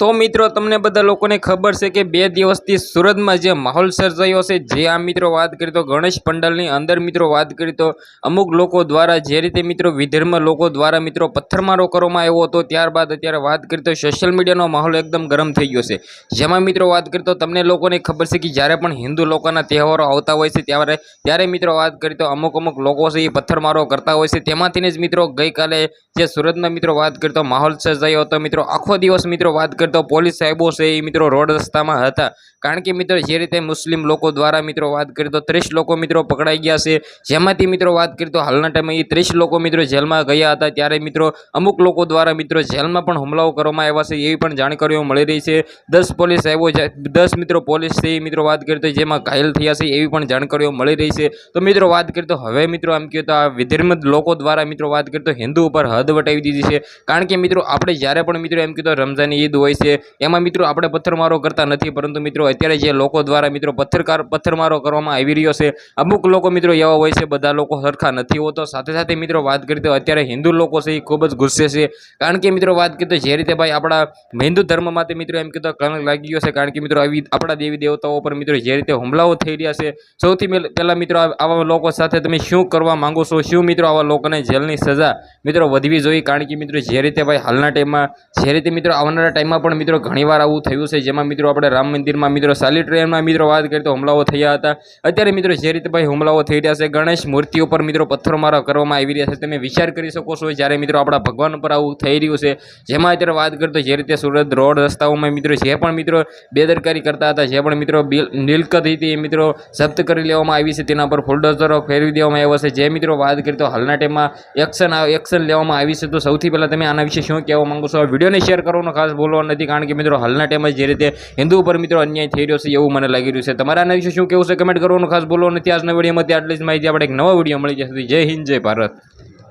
तो मित्रों तमने बधा लोकोने खबर है कि 2 दिवसथी सूरत में जो माहौल सर्जायो छे जे आ मित्रों बात करीए तो गणेश पंडालनी अंदर मित्रों बात करीए तो अमुक लोको द्वारा जे रीते मित्रों विधर्म लोको द्वारा मित्रों पत्थरमारो करवामां आव्यो हतो त्यारबाद अत्यारे बात करीए तो सोशल मीडियानो माहौल एकदम गरम थई गयो छे। जेमां मित्रों बात करीए तो तमने लोकोने खबर छे कि ज्यारे पण हिंदू लोकोना तहेवारो आवता होय छे त्यारे मित्रों बात करीए तो अमुक लोको छे ए पत्थरमारो करता होय छे। तेमांथी ज मित्रों गई काले जे सूरतमां मित्रों बात करीए तो माहौल सर्जायो हतो। मित्रों आखो दिवस मित्रों बात करीए तो पोलीस साहेबो छे ए मित्रों रोड रस्तामां हता कारण के मित्रों जे रीते मुस्लिम लोको द्वारा मित्रों बात करीए तो 30 लोको मित्रों पकड़ाई गया छे। जेमांथी मित्रों बात करीए तो हालना टाइमे 30 लोको मित्रों जेलमां गया हता त्यारे मित्रों अमुक लोको द्वारा मित्रों जेलमां पण हुमलाओ करवामां आव्या छे एवी पण जाणकारीओ मळी रही छे। 10 पोलीस साहेबो 10 मित्रों पोलीस छे मित्रों बात करीए तो जेमां घायल थया छे एवी पण जाणकारीओ मळी रही छे। तो मित्रों बात करीए तो हवे मित्रों आम कहीए तो आ विधर्म लोको द्वारा मित्रों बात करीए तो हिंदू पर हद वटावी दीधी छे कारण के मित्रों आपणे ज्यारे पण मित्रों एम कहीए तो रमजान ईद होय छे एमां मित्रों आपणे पत्थरमारो करता नथी परंतु मित्रों अत्यारे जे लोको द्वारा मित्रों पत्थरमारो करवामां आवी रह्यो छे अमुक लोको मित्रों एवा होय छे बधा लोको सरखा नथी होतो। साथे साथे मित्रों बात करीए तो अत्यारे हिंदू लोको छे खूब ज गुस्से छे कारण के मित्रों बात करीए तो जे रीते भाई आपणा हिंदू धर्म माटे मित्रों एम कहीए तो कलंक लागी गयो छे कारण के मित्रों आपणा देवी देवताओ पर मित्रों जे रीते हुमलाओ थई रह्या छे सौथी पहेला मित्रों आवा लोको साथे तमे शुं करवा मांगो छो शुं मित्रों आवा लोकोने जेलनी सजा मित्रों वधवी जोईए कारण के मित्रों जे रीते भाई हालना टाइममां जे रीते मित्रों आवनारा टाइममां पण मित्रों घणीवार आवुं थयुं छे जेमां मित्रों आपणे राम मंदिरमां मित्रों साली ट्रेनमां मित्रों बात करीए तो हुमलाओ थया हता। अत्यारे मित्रों जे रीते भाई हुमलाओ थई रह्या छे गणेश मूर्तिओ पर मित्रों पत्थरमारा करवामां आवी रह्या छे तमे विचार करी शको छो ज्यारे मित्रों आपणा भगवान पर आवुं थई रह्युं छे। जेमां अत्यारे बात करीए तो जे रीते सूरत रोड रस्ताओमां मित्रों जे पण मित्रों बेदरकारी करता हता जे पण मित्रों मिलकत हती मित्रों जप्त करी लेवामां आवी छे तेना पर फोल्डरो फेरवी देवामां आव्या छे। जे मित्रों बात करीए तो हालना टाइममां एक्शन लेवामां आवी छे। तो सौथी पहेला तमे आना विषे शुं कहेवा मांगो छो विडियोने शेर करवानुं खास बोलવાનું નથી કારણ કે મિત્રો હાલના ટાઈમે જે રીતે હિન્દુ ઉપર મિત્રો અન્યાય થઈ રહ્યો છે એવું મને લાગી રહ્યું છે। તમારા આના વિશે શું કહેવું છે કમેન્ટ કરવાનું ખાસ બોલવાનું નથી। આજના વિડીયોમાં આટલી જ માહિતી આપણે એક નવા વિડીયો મળી જશે। જય હિન્દ જય ભારત।